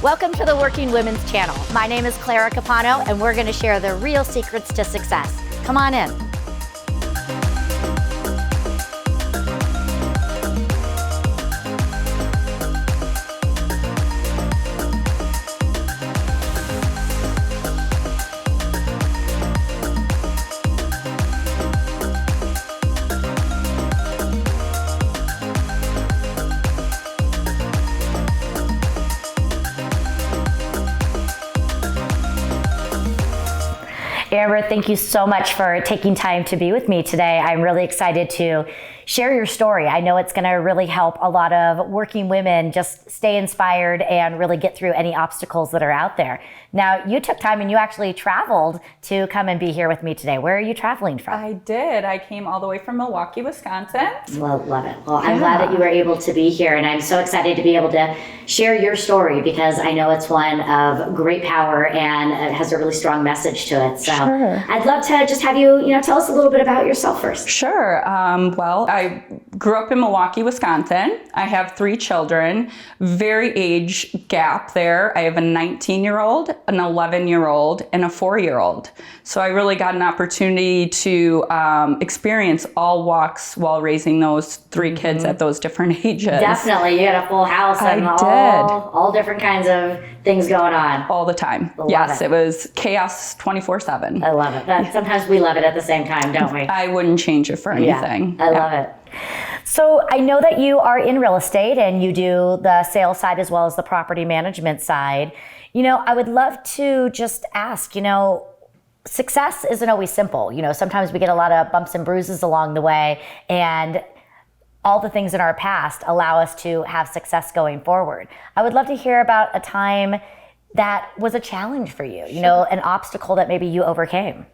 Welcome to the Working Women's Channel. My name is Clara Capano, and we're going to share the real secrets to success. Come on in. Amber, thank you so much for taking time to be with me today. I'm really excited to share your story. I know it's going to really help a lot of working women just stay inspired and really get through any obstacles that are out there. Now, you took time and you actually traveled to come and be here with me today. Where are you traveling from? I did. I came all the way from Milwaukee, Wisconsin. Well, love it. Well, I'm glad that you were able to be here, and I'm so excited to be able to share your story because I know it's one of great power and it has a really strong message to it. So sure. I'd love to just have you, tell us a little bit about yourself first. Sure. Well, I grew up in Milwaukee, Wisconsin. I have 3 children, very age gap there. I have a 19-year-old, an 11-year-old, and a 4-year-old. So I really got an opportunity to experience all walks while raising those 3 kids at those different ages. Definitely. You had a full house and all different kinds of things going on. All the time. Yes, it was chaos 24/7. I love it. But sometimes we love it at the same time, don't we? I wouldn't change it for anything. I love it. So I know that you are in real estate and you do the sales side as well as the property management side. I would love to just ask, success isn't always simple. Sometimes we get a lot of bumps and bruises along the way, and all the things in our past allow us to have success going forward. I would love to hear about a time that was a challenge for you, an obstacle that maybe you overcame.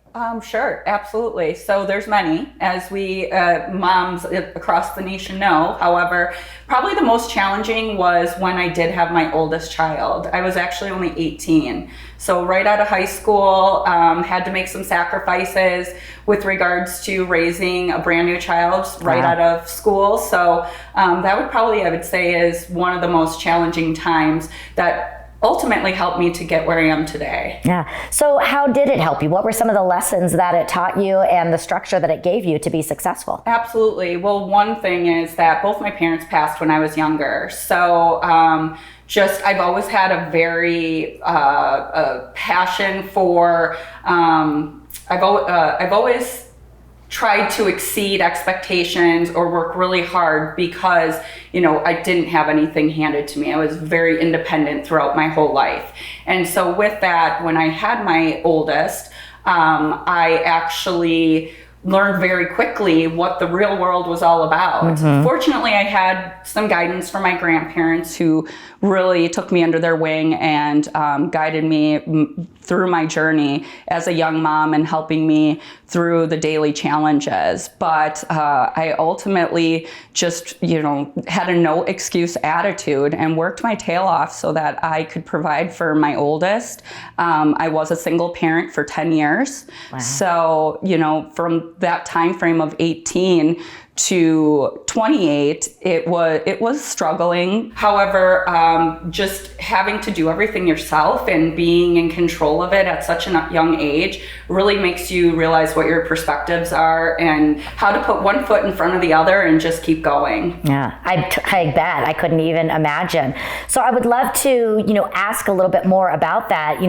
Sure, absolutely. So there's many, as we moms across the nation know. However, probably the most challenging was when I did have my oldest child. I was actually only 18. So right out of high school, had to make some sacrifices with regards to raising a brand new child right out of school. So that would probably, I would say, is one of the most challenging times that ultimately helped me to get where I am today. Yeah. So how did it help you? What were some of the lessons that it taught you and the structure that it gave you to be successful? Absolutely. Well, one thing is that both my parents passed when I was younger. So I've always had a very passion for, I've always tried to exceed expectations or work really hard because, I didn't have anything handed to me. I was very independent throughout my whole life. And so with that, when I had my oldest, I actually learned very quickly what the real world was all about. Fortunately, I had some guidance from my grandparents who really took me under their wing and guided me through my journey as a young mom and helping me through the daily challenges. But I ultimately just, had a no excuse attitude and worked my tail off so that I could provide for my oldest. I was a single parent for 10 years. Wow. So, from that time frame of 18 to 28, it was struggling. However, just having to do everything yourself and being in control of it at such a young age really makes you realize what your perspectives are and how to put one foot in front of the other and just keep going. Yeah, I bet. I couldn't even imagine. So I would love to, ask a little bit more about that,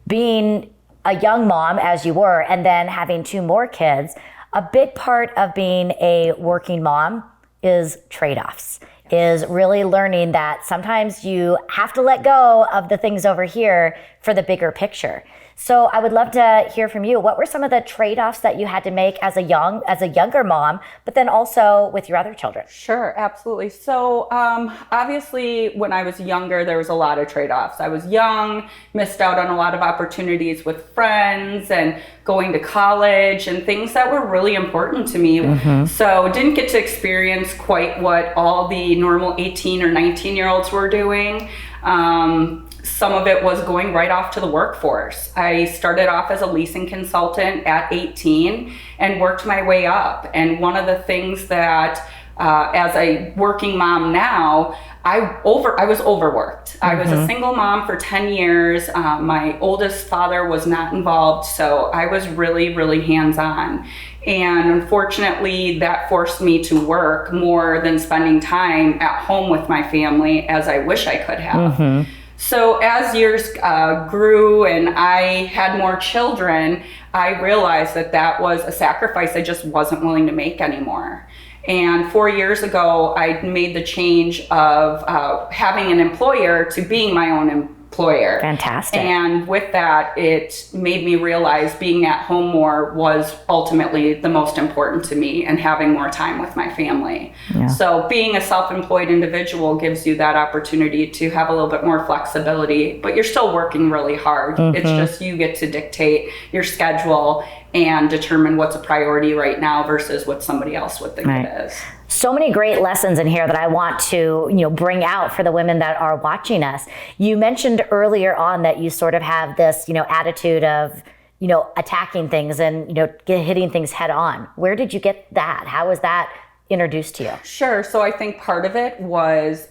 being a young mom as you were and then having 2 more kids. A big part of being a working mom is trade-offs, is really learning that sometimes you have to let go of the things over here for the bigger picture. So I would love to hear from you. What were some of the trade-offs that you had to make as a younger mom, but then also with your other children? Sure, absolutely. So obviously when I was younger, there was a lot of trade-offs. I was young, missed out on a lot of opportunities with friends and going to college and things that were really important to me. So didn't get to experience quite what all the normal 18 or 19-year-olds were doing. Some of it was going right off to the workforce. I started off as a leasing consultant at 18 and worked my way up. And one of the things that as a working mom now, I was overworked. I was a single mom for 10 years. My oldest father was not involved, so I was really, really hands-on. And unfortunately, that forced me to work more than spending time at home with my family as I wish I could have. So as years grew and I had more children, I realized that was a sacrifice I just wasn't willing to make anymore. And 4 years ago, I made the change of having an employer to being my own employer. Fantastic. And with that, it made me realize being at home more was ultimately the most important to me, and having more time with my family. Yeah. So being a self-employed individual gives you that opportunity to have a little bit more flexibility, but you're still working really hard. It's just you get to dictate your schedule and determine what's a priority right now versus what somebody else would think it is. So many great lessons in here that I want to, bring out for the women that are watching us. You mentioned earlier on that you sort of have this, attitude of, attacking things and, hitting things head on. Where did you get that? How was that introduced to you? Sure. So I think part of it was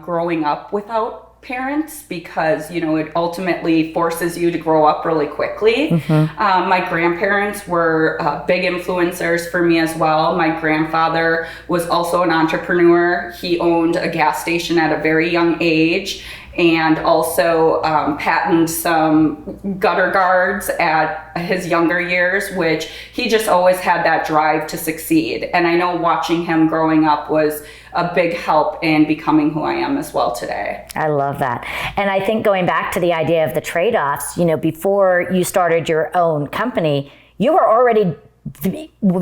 growing up without parents, because it ultimately forces you to grow up really quickly. My grandparents were big influencers for me as well. My grandfather was also an entrepreneur. He owned a gas station at a very young age, and also patented some gutter guards at his younger years, which he just always had that drive to succeed. And I know watching him growing up was a big help in becoming who I am as well today. I love that. And I think going back to the idea of the trade-offs, before you started your own company, you were already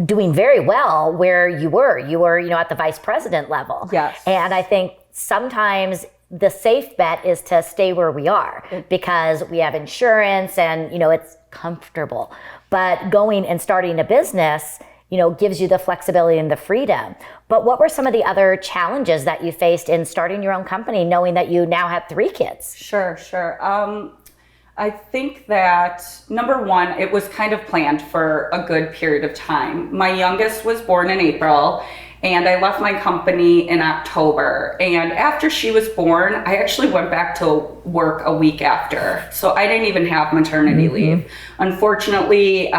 doing very well where you were. You were, at the vice president level. Yes. And I think sometimes the safe bet is to stay where we are because we have insurance and, it's comfortable. But going and starting a business, gives you the flexibility and the freedom. But what were some of the other challenges that you faced in starting your own company, knowing that you now have 3 kids? Sure. I think that number one, it was kind of planned for a good period of time. My youngest was born in April, and I left my company in October. And after she was born, I actually went back to work a week after. So I didn't even have maternity leave. Unfortunately,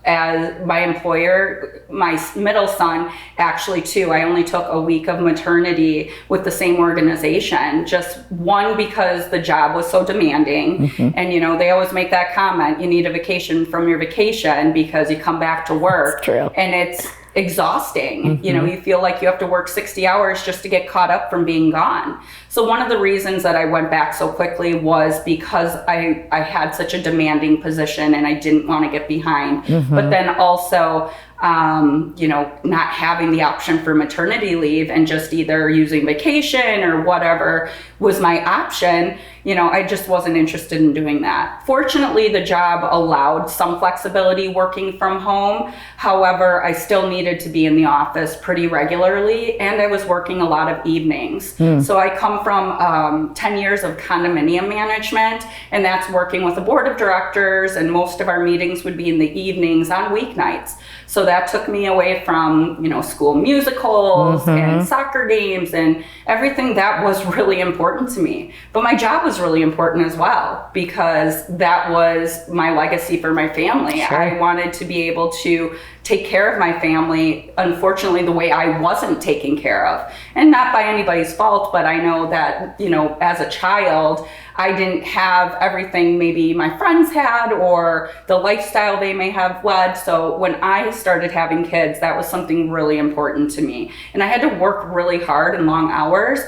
as my employer, my middle son, actually too, I only took a week of maternity with the same organization. Just one, because the job was so demanding. And they always make that comment, you need a vacation from your vacation because you come back to work. That's true. And it's exhausting. You feel like you have to work 60 hours just to get caught up from being gone. So one of the reasons that I went back so quickly was because I had such a demanding position and I didn't want to get behind. But then also, not having the option for maternity leave and just either using vacation or whatever was my option. I just wasn't interested in doing that. Fortunately, the job allowed some flexibility working from home. However, I still needed to be in the office pretty regularly, and I was working a lot of evenings. So I come from 10 years of condominium management, and that's working with a board of directors, and most of our meetings would be in the evenings on weeknights. So that took me away from, school musicals and soccer games and everything that was really important to me. But my job was really important as well, because that was my legacy for my family. Sure. I wanted to be able to take care of my family, unfortunately, the way I wasn't taken care of. And not by anybody's fault, but I know that, as a child, I didn't have everything maybe my friends had or the lifestyle they may have led. So when I started having kids, that was something really important to me. And I had to work really hard and long hours.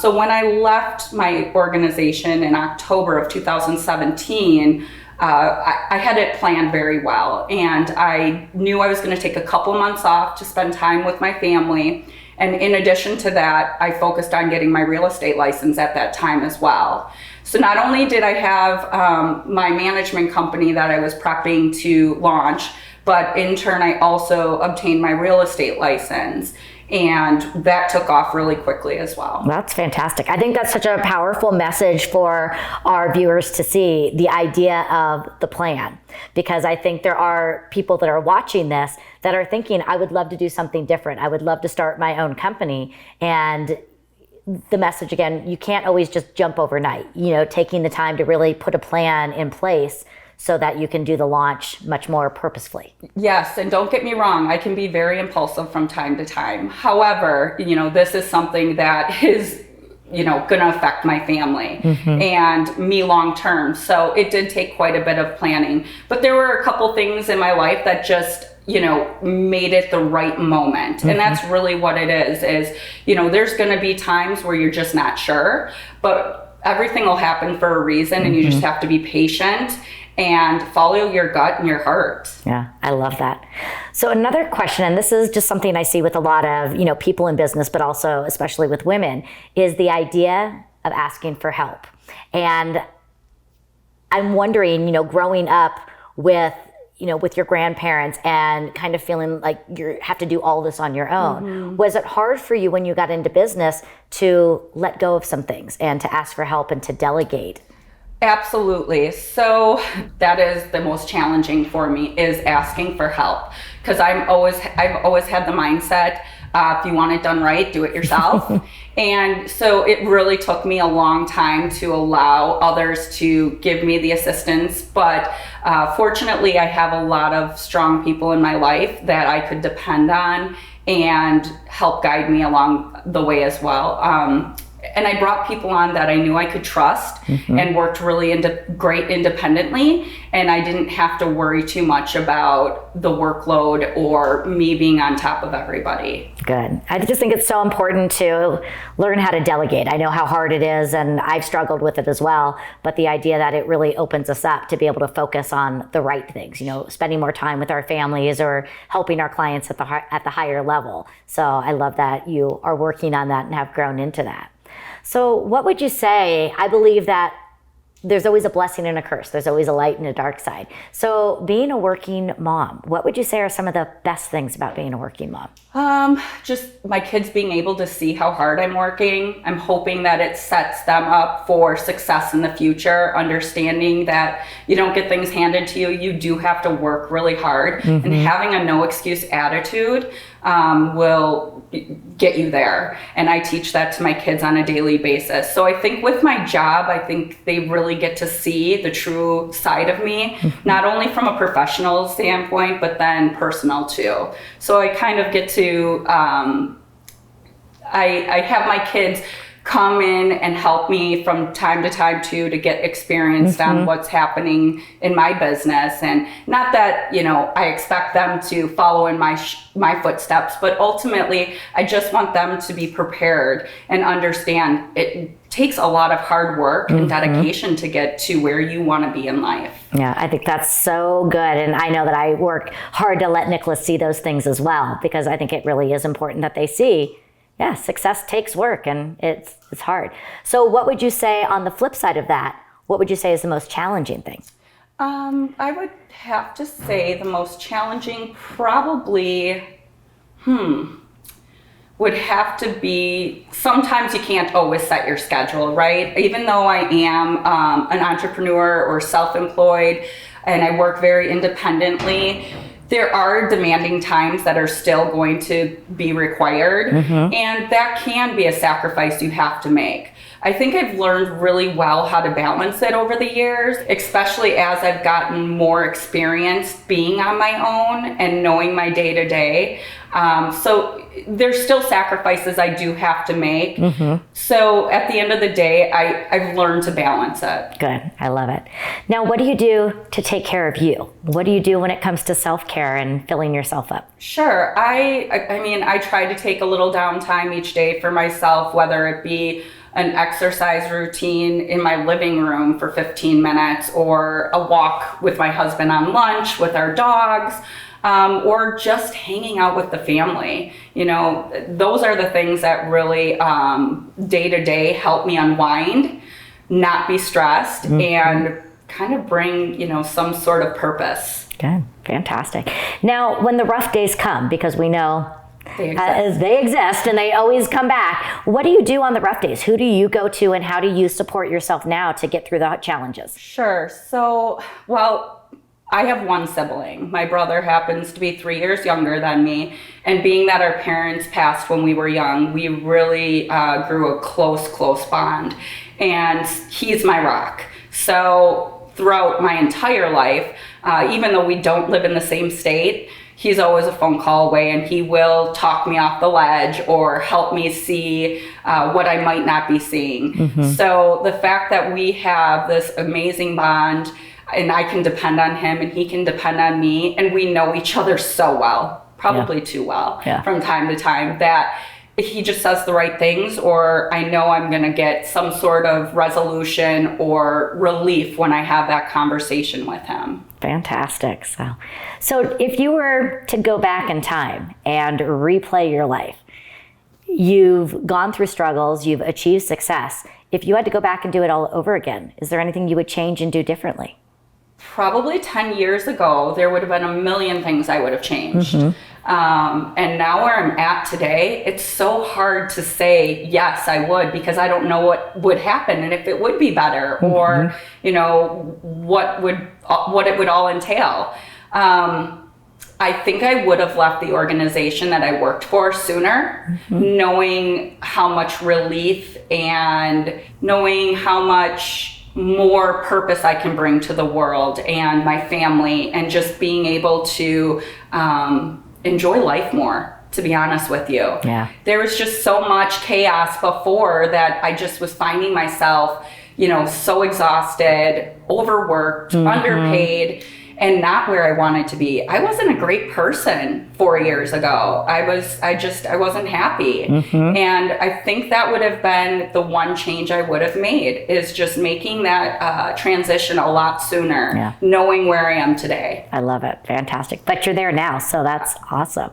So when I left my organization in October of 2017, I had it planned very well, and I knew I was going to take a couple months off to spend time with my family. And in addition to that, I focused on getting my real estate license at that time as well. So not only did I have my management company that I was prepping to launch, but in turn, I also obtained my real estate license. And that took off really quickly as well. That's fantastic. I think that's such a powerful message for our viewers to see, the idea of the plan. Because I think there are people that are watching this that are thinking, I would love to do something different. I would love to start my own company. And the message again, you can't always just jump overnight, taking the time to really put a plan in place so that you can do the launch much more purposefully. Yes, and don't get me wrong, I can be very impulsive from time to time. However, this is something that is going to affect my family and me long term. So it did take quite a bit of planning. But there were a couple things in my life that just made it the right moment. And that's really what it is, there's going to be times where you're just not sure, but everything will happen for a reason, and you just have to be patient and follow your gut and your heart. Yeah, I love that. So another question, and this is just something I see with a lot of, people in business, but also especially with women, is the idea of asking for help. And I'm wondering, growing up with your grandparents and kind of feeling like you have to do all this on your own. Was it hard for you when you got into business to let go of some things and to ask for help and to delegate? Absolutely. So that is the most challenging for me, is asking for help, because I've always had the mindset, if you want it done right, do it yourself. And so it really took me a long time to allow others to give me the assistance. But fortunately, I have a lot of strong people in my life that I could depend on and help guide me along the way as well. And I brought people on that I knew I could trust and worked really great independently. And I didn't have to worry too much about the workload or me being on top of everybody. Good. I just think it's so important to learn how to delegate. I know how hard it is, and I've struggled with it as well. But the idea that it really opens us up to be able to focus on the right things, spending more time with our families or helping our clients at the higher level. So I love that you are working on that and have grown into that. So what would you say? I believe that there's always a blessing and a curse. There's always a light and a dark side. So being a working mom, what would you say are some of the best things about being a working mom? Just my kids being able to see how hard I'm working. I'm hoping that it sets them up for success in the future, understanding that you don't get things handed to you. You do have to work really hard, and having a no excuse attitude will get you there. And I teach that to my kids on a daily basis. So I think with my job, I think they really get to see the true side of me, not only from a professional standpoint, but then personal too. So I kind of get to, I have my kids come in and help me from time to time too, to get experienced on what's happening in my business. And not that, I expect them to follow in my footsteps, but ultimately I just want them to be prepared and understand it takes a lot of hard work and dedication to get to where you want to be in life. Yeah, I think that's so good. And I know that I work hard to let Nicholas see those things as well, because I think it really is important that they see, yeah, success takes work and it's hard. So what would you say on the flip side of that? What would you say is the most challenging thing? I would have to say the most challenging probably, would have to be, sometimes you can't always set your schedule, right? Even though I am an entrepreneur or self-employed and I work very independently, there are demanding times that are still going to be required, and that can be a sacrifice you have to make. I think I've learned really well how to balance it over the years, especially as I've gotten more experience being on my own and knowing my day-to-day. So there's still sacrifices I do have to make. So at the end of the day, I've learned to balance it. Good. I love it. Now, what do you do to take care of you? What do you do when it comes to self-care and filling yourself up? Sure. I mean, I try to take a little downtime each day for myself, whether it be an exercise routine in my living room for 15 minutes or a walk with my husband on lunch with our dogs, or just hanging out with the family. Those are the things that really day to day help me unwind, not be stressed, and kind of bring, some sort of purpose. Good. Fantastic. Now, when the rough days come, because we know they exist and they always come back, what do you do on the rough days? Who do you go to and how do you support yourself now to get through the challenges? Sure. So, well, I have one sibling. My brother happens to be 3 years younger than me. And being that our parents passed when we were young, we really grew a close bond. And he's my rock. So throughout my entire life, even though we don't live in the same state, he's always a phone call away, and he will talk me off the ledge or help me see what I might not be seeing. So the fact that we have this amazing bond, and I can depend on him and he can depend on me, and we know each other so well, probably too well from time to time, that he just says the right things, or I know I'm going to get some sort of resolution or relief when I have that conversation with him. Fantastic. So if you were to go back in time and replay your life, you've gone through struggles, you've achieved success. If you had to go back and do it all over again, is there anything you would change and do differently? Probably 10 years ago, there would have been a million things I would have changed. And now where I'm at today, it's so hard to say, yes, I would, because I don't know what would happen and if it would be better or, you know, what it would all entail. I think I would have left the organization that I worked for sooner, knowing how much relief and knowing how much more purpose I can bring to the world and my family, and just being able to enjoy life more, to be honest with you. There was just so much chaos before that I just was finding myself, you know, so exhausted, overworked, underpaid, and not where I wanted to be. I wasn't a great person 4 years ago. I wasn't happy. And I think that would have been the one change I would have made, is just making that transition a lot sooner, knowing where I am today. I love it. Fantastic. But you're there now, so that's awesome.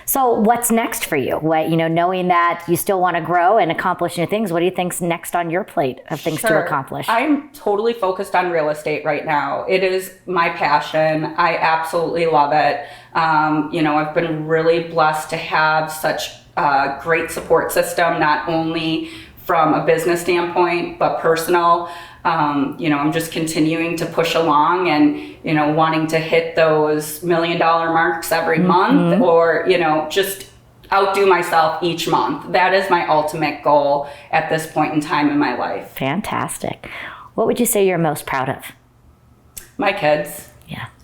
So what's next for you? What, you know, knowing that you still want to grow and accomplish new things, what do you think's next on your plate of things to accomplish? I'm totally focused on real estate right now. It is my passion. I absolutely love it. You know, I've been really blessed to have such a great support system, not only from a business standpoint, but personal. You know, I'm just continuing to push along and, you know, wanting to hit those $1 million marks every month, or, you know, just outdo myself each month. That is my ultimate goal at this point in time in my life. Fantastic. What would you say you're most proud of? My kids.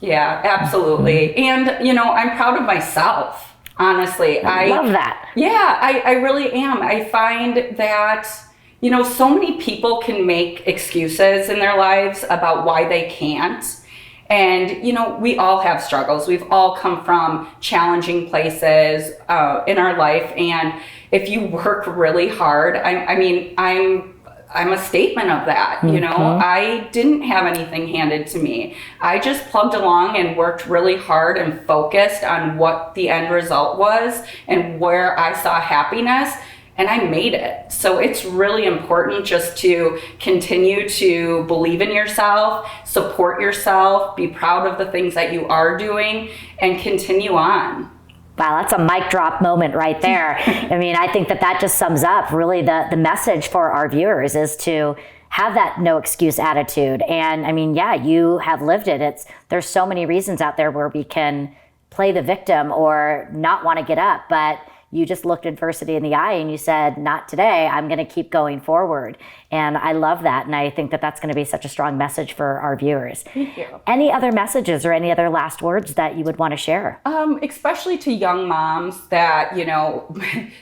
Yeah, absolutely. And, you know, I'm proud of myself, honestly. I love that. Yeah, I really am. I find that, you know, so many people can make excuses in their lives about why they can't. And, you know, we all have struggles. We've all come from challenging places in our life. And if you work really hard, I mean, I'm a statement of that. You know, I didn't have anything handed to me. I just plugged along and worked really hard and focused on what the end result was and where I saw happiness. And I made it. So it's really important just to continue to believe in yourself, support yourself, be proud of the things that you are doing, and continue on. Wow, that's a mic drop moment right there. I mean, I think that just sums up really the message for our viewers, is to have that no excuse attitude. And I mean, yeah, you have lived it. There's so many reasons out there where we can play the victim or not want to get up, but you just looked adversity in the eye and you said, not today, I'm going to keep going forward. And I love that. And I think that that's going to be such a strong message for our viewers. Thank you. Any other messages or any other last words that you would want to share? Especially to young moms that, you know,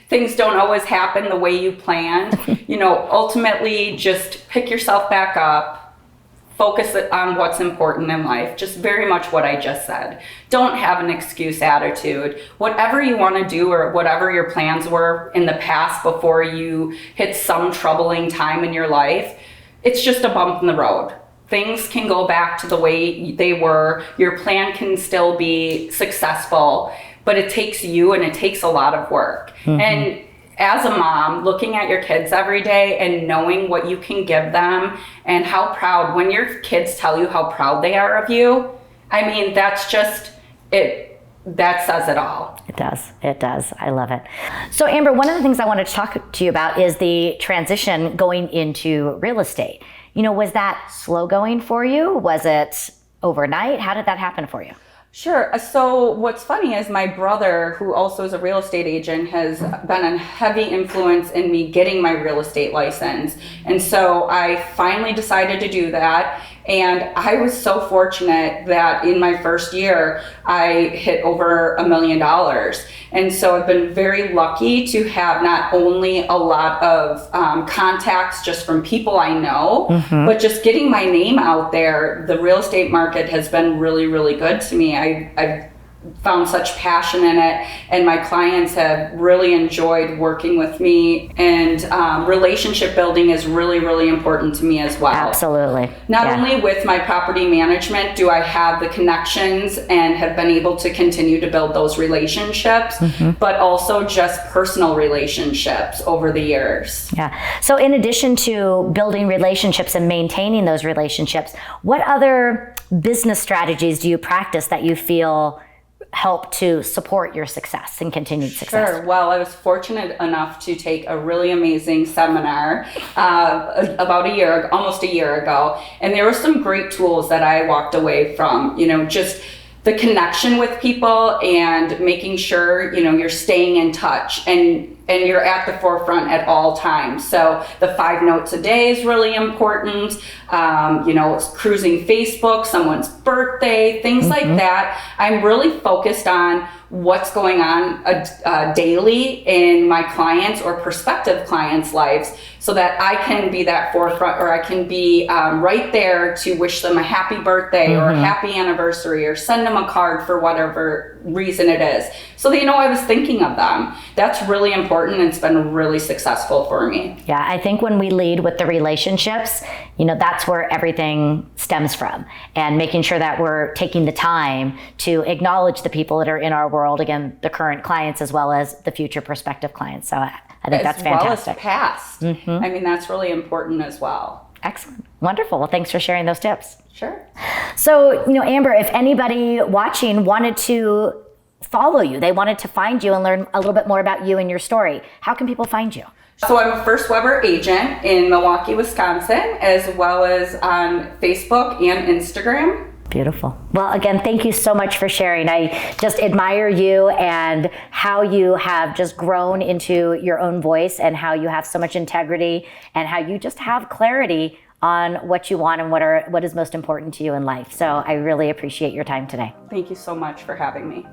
things don't always happen the way you planned. You know, ultimately just pick yourself back up. Focus on what's important in life. Just very much what I just said. Don't have an excuse attitude. Whatever you want to do or whatever your plans were in the past before you hit some troubling time in your life, it's just a bump in the road. Things can go back to the way they were. Your plan can still be successful, but it takes you and it takes a lot of work. And as a mom, looking at your kids every day and knowing what you can give them and how proud, when your kids tell you how proud they are of you, I mean, that's just it. That says it all. It does. It does. I love it. So Amber, one of the things I wanted to talk to you about is the transition going into real estate. You know, was that slow going for you? Was it overnight? How did that happen for you? Sure. So what's funny is my brother, who also is a real estate agent, has been a heavy influence in me getting my real estate license. And so I finally decided to do that. And I was so fortunate that in my first year, I hit over $1 million. And so I've been very lucky to have not only a lot of contacts just from people I know, but just getting my name out there. The real estate market has been really, really good to me. I've found such passion in it, and my clients have really enjoyed working with me, and relationship building is really, really important to me as well. Absolutely. Not only with my property management do I have the connections and have been able to continue to build those relationships, but also just personal relationships over the years. Yeah. So in addition to building relationships and maintaining those relationships, what other business strategies do you practice that you feel help to support your success and continued success? Sure. Well, I was fortunate enough to take a really amazing seminar about almost a year ago. And there were some great tools that I walked away from, just the connection with people and making sure, you're staying in touch and you're at the forefront at all times. So the 5 notes a day is really important. It's cruising Facebook, someone's birthday, things like that. I'm really focused on what's going on daily in my clients' or prospective clients' lives, so that I can be that forefront, or I can be right there to wish them a happy birthday or a happy anniversary, or send them a card for whatever reason it is, so they know I was thinking of them. That's really important, and it's been really successful for me. Yeah, I think when we lead with the relationships, that's where everything stems from, and making sure that we're taking the time to acknowledge the people that are in our world, again, the current clients as well as the future prospective clients. So I think that's fantastic. As well as past. I mean, that's really important as well. Excellent. Wonderful. Well, thanks for sharing those tips. Sure. So, Amber, if anybody watching wanted to follow you, they wanted to find you and learn a little bit more about you and your story, how can people find you? So I'm a first Weber agent in Milwaukee, Wisconsin, as well as on Facebook and Instagram. Beautiful. Well, again, thank you so much for sharing. I just admire you and how you have just grown into your own voice, and how you have so much integrity, and how you just have clarity on what you want and what is most important to you in life. So I really appreciate your time today. Thank you so much for having me.